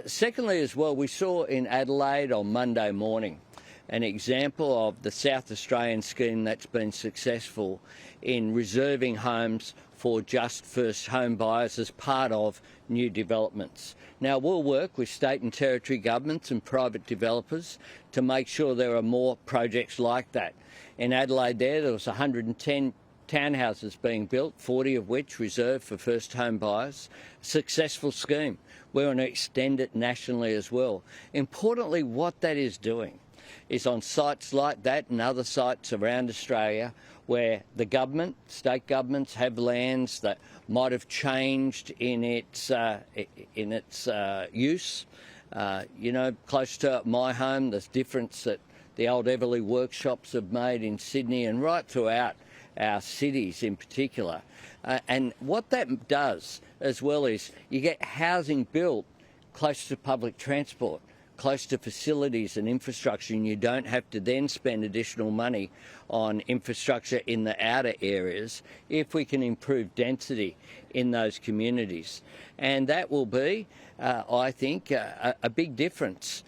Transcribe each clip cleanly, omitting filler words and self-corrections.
Secondly, as well, we saw in Adelaide on Monday morning an example of the South Australian scheme that's been successful in reserving homes for just first home buyers as part of new developments. Now, we'll work with state and territory governments and private developers to make sure there are more projects like that. In Adelaide there was 110 townhouses being built, 40 of which reserved for first home buyers. Successful scheme. We want to extend it nationally as well. Importantly, what that is doing is on sites like that and other sites around Australia where the government, state governments have lands that might have changed in its use. Close to my home, there's difference that the old Everleigh workshops have made in Sydney and right throughout our cities in particular. And what that does as well is you get housing built close to public transport, close to facilities and infrastructure, and you don't have to then spend additional money on infrastructure in the outer areas if we can improve density in those communities. And that will be, I think, a big difference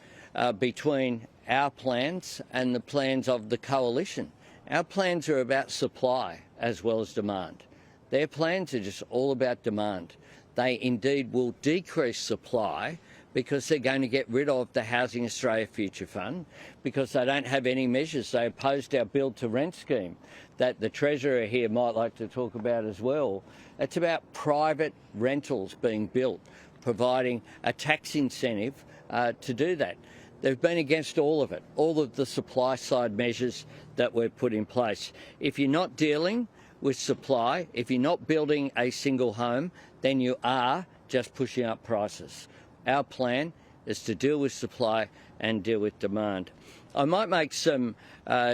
between our plans and the plans of the coalition. Our plans are about supply as well as demand. Their plans are just all about demand. They indeed will decrease supply because they're going to get rid of the Housing Australia Future Fund, because they don't have any measures. They opposed our build to rent scheme that the Treasurer here might like to talk about as well. It's about private rentals being built, providing a tax incentive to do that. They've been against all of it, all of the supply side measures that we've put in place. If you're not dealing with supply, if you're not building a single home, then you are just pushing up prices. Our plan is to deal with supply and deal with demand. I might make some,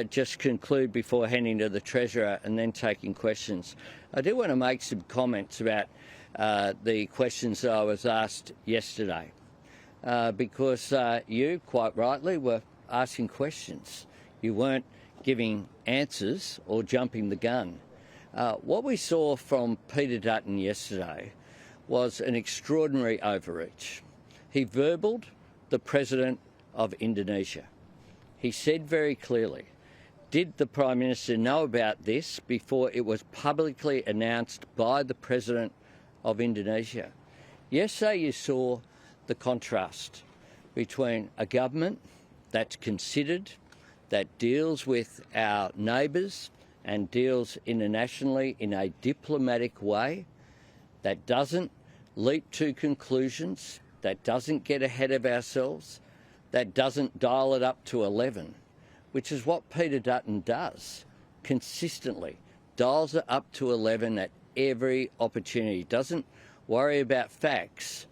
just conclude before handing to the Treasurer and then taking questions. I do want to make some comments about the questions that I was asked yesterday, because you, quite rightly, were asking questions. You weren't giving answers or jumping the gun. What we saw from Peter Dutton yesterday was an extraordinary overreach. He verbaled the President of Indonesia. He said very clearly, did the Prime Minister know about this before it was publicly announced by the President of Indonesia? Yesterday you saw the contrast between a government that's considered, that deals with our neighbours and deals internationally in a diplomatic way, that doesn't leap to conclusions, that doesn't get ahead of ourselves, that doesn't dial it up to 11, which is what Peter Dutton does consistently, dials it up to 11 at every opportunity, doesn't worry about facts.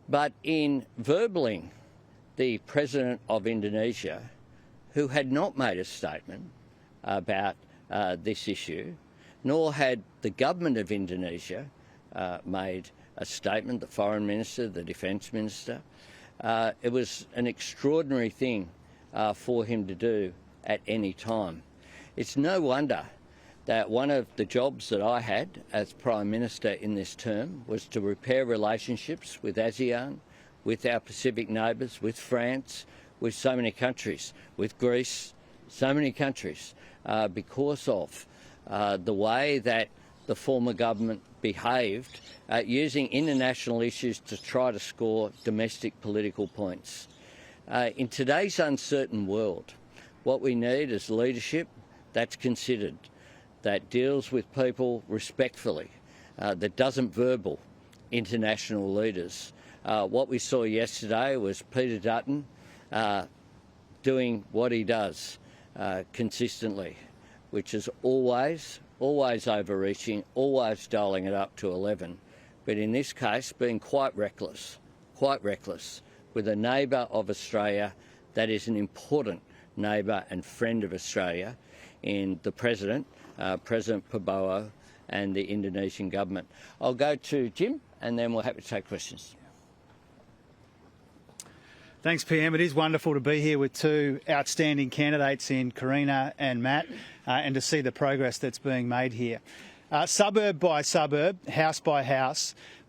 But in verballing the President of Indonesia, who had not made a statement about this issue, nor had the government of Indonesia made a statement, the Foreign Minister, the Defence Minister. It was an extraordinary thing for him to do at any time. It's no wonder that one of the jobs that I had as Prime Minister in this term was to repair relationships with ASEAN, with our Pacific neighbours, with France, with so many countries, with Greece, so many countries, because of the way that the former government behaved, using international issues to try to score domestic political points. In today's uncertain world, what we need is leadership that's considered, that deals with people respectfully, that doesn't verbal international leaders. What we saw yesterday was Peter Dutton doing what he does consistently, which is always overreaching, always dialing it up to 11. But in this case, being quite reckless with a neighbour of Australia that is an important neighbour and friend of Australia in the President, President Prabowo, and the Indonesian government. I'll go to Jim and then we'll have to take questions. Thanks, PM. It is wonderful to be here with two outstanding candidates in Karina and Matt and to see the progress that's being made here. Suburb by suburb, house by house,